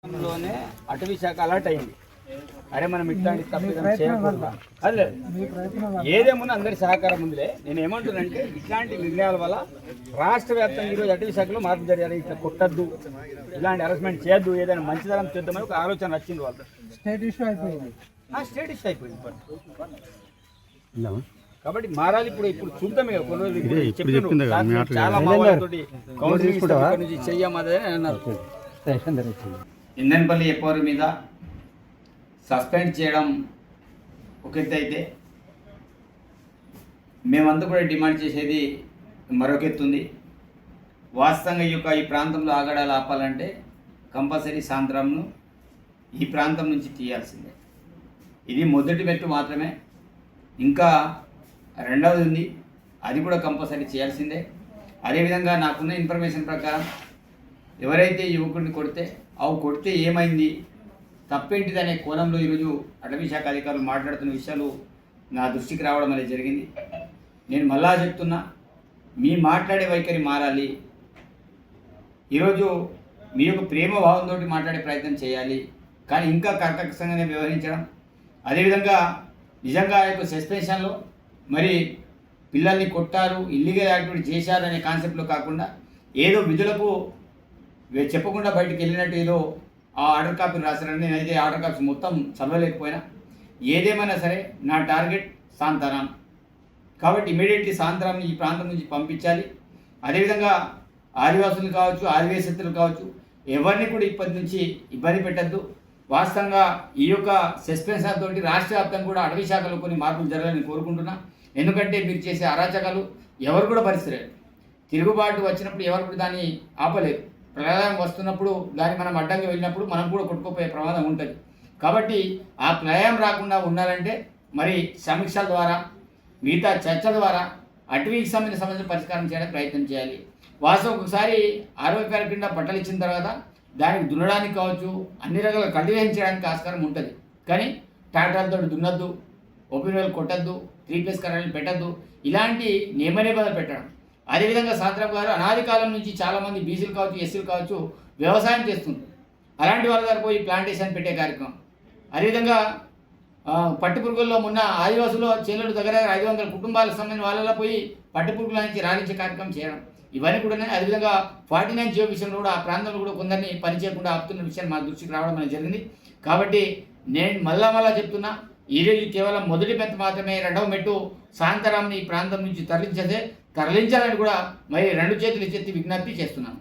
లోనే అటవీ శాఖ అలర్ట్ అయింది. అరే మనం ఇట్లాంటి తప్పిదం చేయకూడదు. అదే ఏదేమున్నా అందరి సహకారం ఉందిలే. నేను ఏమంటున్నానంటే ఇట్లాంటి నిర్ణయాల వల్ల రాష్ట్ర వ్యాప్తంగా ఈరోజు అటవీ శాఖలో మార్పు జరిగారు. ఇట్లా కొట్టద్దు, ఇలాంటి అరెస్ట్మెంట్ చేయొద్దు, ఏదైనా మంచిదనం చేద్దామని ఒక ఆలోచన వచ్చింది వాళ్ళు. స్టేట్ ఇష్యూ అయిపోయింది. కాబట్టి మారాలి. ఇప్పుడు చూద్దాం. ఇక కొన్ని రోజులు చాలా మావాళ్ళతోటి కౌన్సిలింగ్ నుంచి చెయ్యమదే అన్నారు. ఇందన్పల్లి ఎప్పవర్ మీద సస్పెండ్ చేయడం ఒక ఎత్తు అయితే, మేమంతా కూడా డిమాండ్ చేసేది మరొక ఎత్తు ఉంది. వాస్తవంగా ఈ ప్రాంతంలో ఆగడాలు ఆపాలంటే కంపల్సరీ సాయంత్రంను ఈ ప్రాంతం నుంచి తీయాల్సిందే. ఇది మొదటి మెట్టు మాత్రమే. ఇంకా రెండవది ఉంది, అది కూడా కంపల్సరీ చేయాల్సిందే. అదేవిధంగా నాకున్న ఇన్ఫర్మేషన్ ప్రకారం ఎవరైతే యువకుడిని కొడితే ఏమైంది, తప్పేంటిది అనే కోణంలో ఈరోజు అటవీ శాఖ అధికారులు మాట్లాడుతున్న విషయాలు నా దృష్టికి రావడం అనేది జరిగింది. నేను మళ్ళా చెప్తున్నా, మీ మాట్లాడే వైఖరి మారాలి. ఈరోజు మీ యొక్క ప్రేమ భావంతో మాట్లాడే ప్రయత్నం చేయాలి, కానీ ఇంకా కర్కశంగానే వ్యవహరించడం. అదేవిధంగా నిజంగా యొక్క సస్పెన్షన్లో మరి పిల్లల్ని కొట్టారు, ఇల్లీగల్ యాక్టివిటీ చేశారు అనే కాన్సెప్ట్లో కాకుండా ఏదో విధులకు చెప్పకుండా బయటికి వెళ్ళినట్టు ఏదో ఆ ఆర్డర్ కాపీని రాశారని. నేనైతే ఆర్డర్ కాపీస్ మొత్తం చదవలేకపోయినా. ఏదేమైనా సరే నా టార్గెట్ సాంతారాం. కాబట్టి ఇమీడియట్లీ సాంతారాంని ఈ ప్రాంతం నుంచి పంపించాలి. అదేవిధంగా ఆదివాసులు కావచ్చు, ఆదివేశత్తులు కావచ్చు, ఎవరిని కూడా ఇప్పటి నుంచి ఇబ్బంది పెట్టద్దు. వాస్తవంగా ఈ యొక్క సస్పెన్షన్ తోటి రాష్ట్ర వ్యాప్తంగా కూడా అటవీ శాఖలో కొన్ని మార్పులు జరగాలని కోరుకుంటున్నా. ఎందుకంటే మీరు చేసే అరాచకాలు ఎవరు కూడా భరిస్తలేరు. తిరుగుబాటు వచ్చినప్పుడు ఎవరు కూడా దాన్ని ఆపలేరు. ప్రళయం వస్తున్నప్పుడు దాన్ని మనం అడ్డంగా వెళ్ళినప్పుడు మనం కూడా కొట్టుకుపోయే ప్రమాదం ఉంటుంది. కాబట్టి ఆ ప్రళయం రాకుండా ఉండాలంటే మరి సమీక్షల ద్వారా, మిగతా చర్చల ద్వారా అటవీకి సంబంధించిన పరిష్కారం చేయడానికి ప్రయత్నం చేయాలి. వాస్తవం ఒకసారి 60 రూపాయల కింద బట్టలు ఇచ్చిన తర్వాత దానికి దున్నడానికి కావచ్చు, అన్ని రకాల కల్టివేషన్ చేయడానికి ఆస్కారం ఉంటుంది. కానీ ట్రాక్టర్లతో దున్నద్దు, ఒపీనియన్లు కొట్టద్దు, 3 కరెంట్లు పెట్టద్దు, ఇలాంటి నియమ నిబంధనలు పెట్టడం. అదేవిధంగా సాంతరాం గారు అనాది కాలం నుంచి చాలామంది బీసీలు కావచ్చు, ఎస్సీలు కావచ్చు వ్యవసాయం చేస్తుంది. అలాంటి వాళ్ళ దగ్గర పోయి ప్లాంటేషన్ పెట్టే కార్యక్రమం. అదేవిధంగా పట్టుపురుగుల్లో ఉన్న ఆదివాసులు చేనుల దగ్గర 500 కుటుంబాలకు సంబంధించిన వాళ్ళలో పోయి పట్టుపురుగుల నుంచి రాణించే కార్యక్రమం చేయడం. ఇవన్నీ కూడా. అదేవిధంగా 49 జియో విషయంలో కూడా ఆ ప్రాంతంలో కూడా కొందరిని పని చేయకుండా ఆపుతున్న విషయాన్ని మా దృష్టికి రావడం అనేది జరిగింది. కాబట్టి నేను మళ్ళా చెప్తున్నా, ఈరోజు కేవలం మొదటి మెట్టు మాత్రమే. రెండవ మెట్టు సాంతారాంని ఈ ప్రాంతం నుంచి తరలించాలని కూడా మరి 2 చేతులు ఎత్తి విజ్ఞప్తి చేస్తున్నాను.